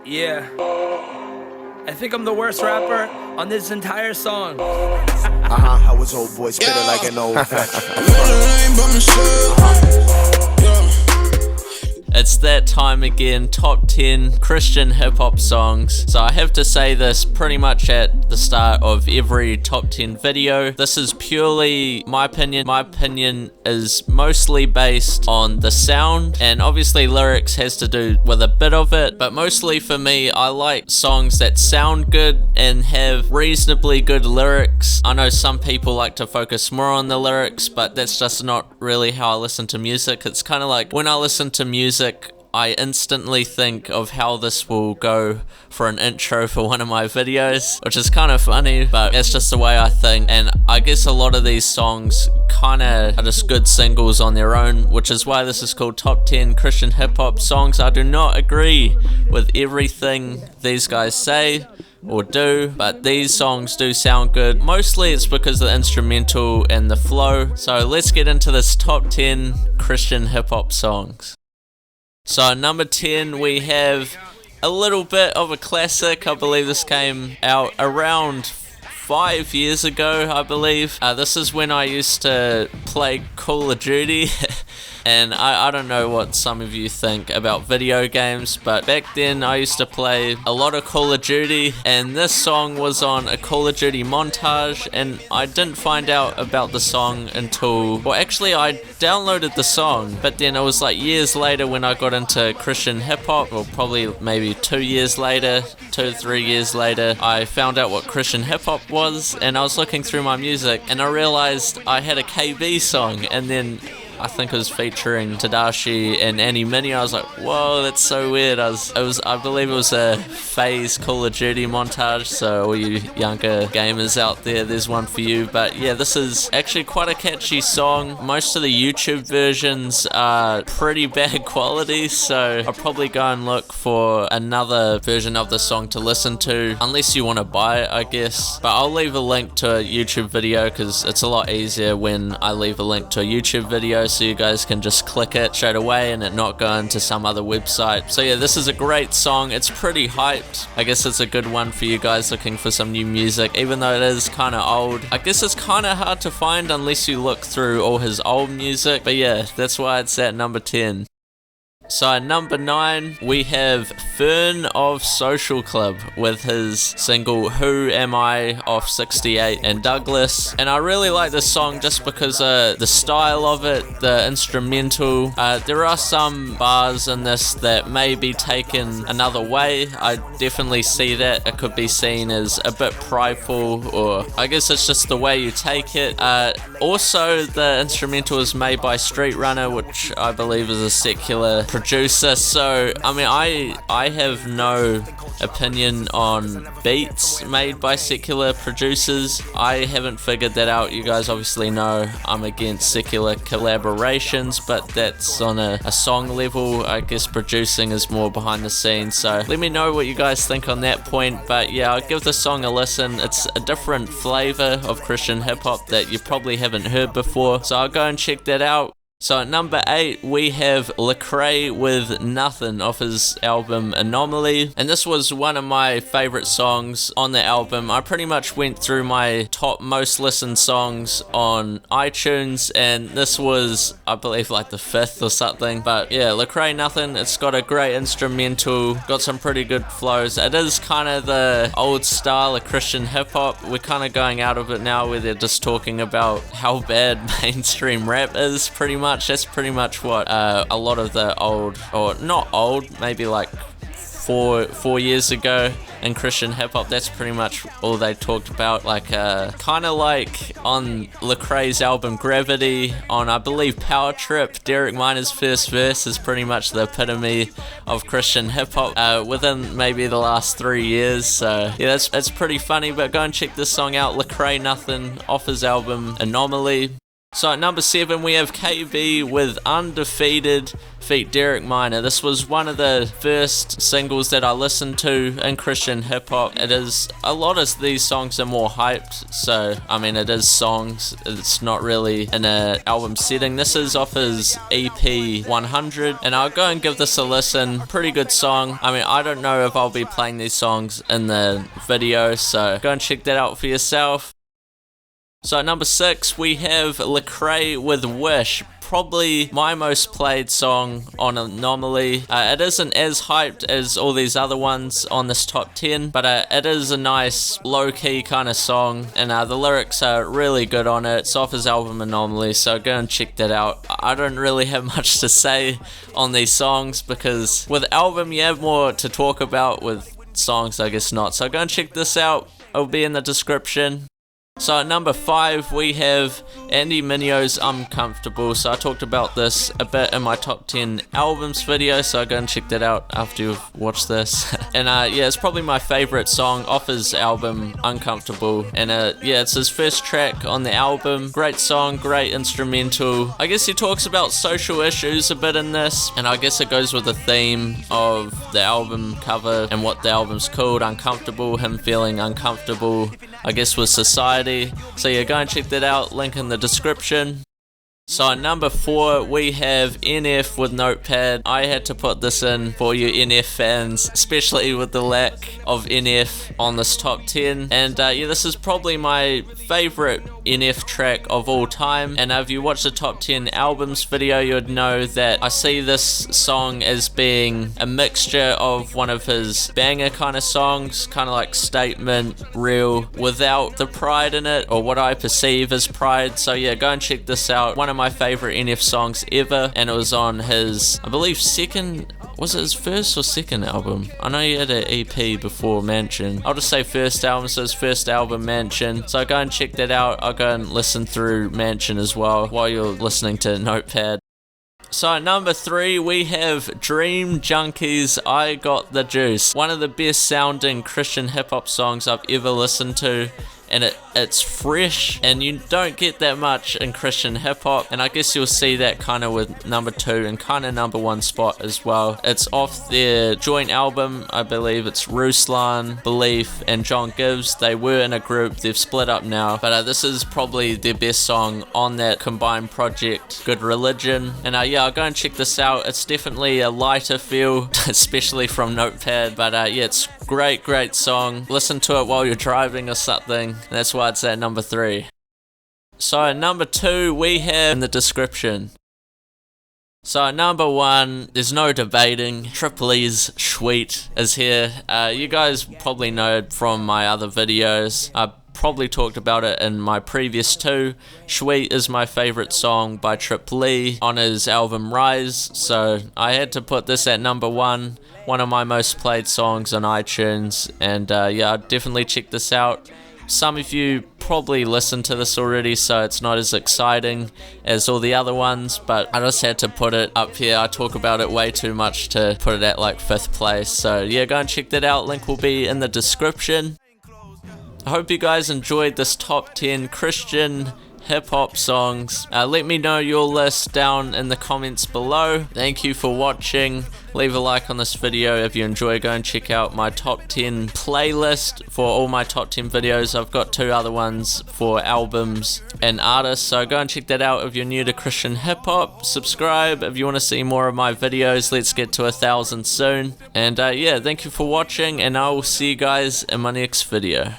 Yeah, I think I'm the worst rapper on this entire song. I was old boy, spit it like an old fashioned. It's that time again, top 10 Christian hip-hop songs. So I have to say this pretty much at the start of every top 10 video. This is purely my opinion. My opinion is mostly based on the sound, and obviously lyrics has to do with a bit of it, but mostly for me, I like songs that sound good and have reasonably good lyrics. I know some people like to focus more on the lyrics, but that's just not really how I listen to music. It's kind of like when I listen to music, I instantly think of how this will go for an intro for one of my videos, which is kind of funny, but it's just the way I think. And I guess a lot of these songs kind of are just good singles on their own, which is why this is called Top 10 Christian Hip Hop Songs. I do not agree with everything these guys say or do, but these songs do sound good. Mostly it's because of the instrumental and the flow. So let's get into this top 10 Christian hip hop songs. So number 10, we have a little bit of a classic. I believe this came out around 5 years ago, I believe. This is when I used to play Call of Duty. And I don't know what some of you think about video games, but back then I used to play a lot of Call of Duty, and this song was on a Call of Duty montage, and I didn't find out about the song until, well, actually I downloaded the song, but then it was like years later when I got into Christian hip hop, or probably maybe 2 years later, 2 to 3 years later, I found out what Christian hip hop was, and I was looking through my music, and I realized I had a KB song, and then I think it was featuring Tadashi and Annie Mini. I was like, whoa, that's so weird. I believe it was a FaZe Call of Duty montage, so all you younger gamers out there, there's one for you. But yeah, this is actually quite a catchy song. Most of the YouTube versions are pretty bad quality, so I'll probably go and look for another version of the song to listen to, unless you want to buy it, I guess. But I'll leave a link to a YouTube video, because it's a lot easier when I leave a link to a YouTube video, so you guys can just click it straight away and it not go into some other website. So yeah, this is a great song. It's pretty hyped. I guess it's a good one for you guys looking for some new music, even though it is kind of old. I guess it's kind of hard to find unless you look through all his old music, but yeah, that's why it's at number 10. So at number 9, we have Fern of Social Club with his single Who Am I off 68 and Douglas. And I really like this song just because the style of it, the instrumental. There are some bars in this that may be taken another way. I definitely see that. It could be seen as a bit prideful, or I guess it's just the way you take it. Also, the instrumental is made by Street Runner, which I believe is a secular producer, so I mean I have no opinion on beats made by secular producers. I haven't figured that out. You guys obviously know I'm against secular collaborations, but that's on a song level. I guess producing is more behind the scenes, so let me know what you guys think on that point. But yeah, I'll give the song a listen. It's a different flavor of Christian hip hop that you probably haven't heard before, so I'll go and check that out. So at number 8, we have Lecrae with Nothing off his album Anomaly, and this was one of my favorite songs on the album. I pretty much went through my top most listened songs on iTunes, and this was, I believe, like the 5th or something. But yeah, Lecrae Nothing, it's got a great instrumental, got some pretty good flows. It is kind of the old style of Christian hip hop. We're kind of going out of it now, where they're just talking about how bad mainstream rap is, pretty much. That's pretty much what a lot of the old, or not old, maybe like four years ago in Christian hip hop, that's pretty much all they talked about. Like kind of like on Lecrae's album Gravity, on I believe Power Trip, Derek Miner's first verse is pretty much the epitome of Christian hip hop within maybe the last 3 years. So yeah, that's pretty funny. But go and check this song out, Lecrae Nothing off his album Anomaly. So at number 7 we have KB with Undefeated feat Derek Minor. This was one of the first singles that I listened to in Christian hip hop. It is, a lot of these songs are more hyped, so I mean it is songs, it's not really in an album setting. This is off his EP 100 and I'll go and give this a listen. Pretty good song. I mean I don't know if I'll be playing these songs in the video, so go and check that out for yourself. So at number 6 we have Lecrae with Wish, probably my most played song on Anomaly. It isn't as hyped as all these other ones on this top 10, but it is a nice low-key kind of song, and the lyrics are really good on it. It's off his album Anomaly, so go and check that out. I don't really have much to say on these songs because with album you have more to talk about, with songs I guess not, so go and check this out. It'll be in the description. So at number 5 we have Andy Mineo's Uncomfortable. So I talked about this a bit in my top 10 albums video, so go and check that out after you've watched this. And yeah, it's probably my favorite song off his album Uncomfortable, and yeah, it's his first track on the album. Great song, great instrumental. I guess he talks about social issues a bit in this, and I guess it goes with the theme of the album cover and what the album's called, Uncomfortable, him feeling uncomfortable I guess with society. So yeah, go and check that out, link in the description. So at number 4 we have NF with Notepad. I had to put this in for you NF fans, especially with the lack of NF on this top 10. And yeah, this is probably my favorite NF track of all time. And if you watch the top 10 albums video, you'd know that I see this song as being a mixture of one of his banger kind of songs, kind of like Statement, Real, without the pride in it, or what I perceive as pride. So yeah, go and check this out. One of my favorite NF songs ever, and it was on his, I believe, was it his first or second album? I know he had an EP before Mansion. I'll just say first album, so his first album, Mansion. So go and check that out. I'll go and listen through Mansion as well while you're listening to Notepad. So at number 3 we have Dream Junkies, I Got the Juice. One of the best sounding Christian hip hop songs I've ever listened to. And it's fresh, and you don't get that much in Christian hip hop, and I guess you'll see that kind of with number 2 and kind of number 1 spot as well. It's off their joint album, I believe it's Ruslan, Belief, and John Gibbs. They were in a group, they've split up now, but this is probably their best song on that combined project, Good Religion. And yeah, I'll go and check this out. It's definitely a lighter feel, especially from Notepad, but yeah, it's great song. Listen to it while you're driving or something. That's why it's at number 3. So at number 2 we have in the description. So at number 1, there's no debating, Triple E's Sweet is here. You guys probably know it from my other videos. I probably talked about it in my previous 2. Sweet is my favorite song by Triple E on his album Rise, so I had to put this at number 1. One of my most played songs on iTunes, and yeah, definitely check this out. Some of you probably listened to this already, so it's not as exciting as all the other ones, but I just had to put it up here. I talk about it way too much to put it at like 5th place, so yeah, go and check that out. Link will be in the description. I hope you guys enjoyed this top 10 Christian hip-hop songs. Let me know your list down in the comments below. Thank you for watching. Leave a like on this video if you enjoy. Go and check out my top 10 playlist for all my top 10 videos. I've got 2 other ones for albums and artists, so go and check that out if you're new to Christian hip-hop. Subscribe if you want to see more of my videos. Let's get to 1,000 soon. And yeah, thank you for watching, and I will see you guys in my next video.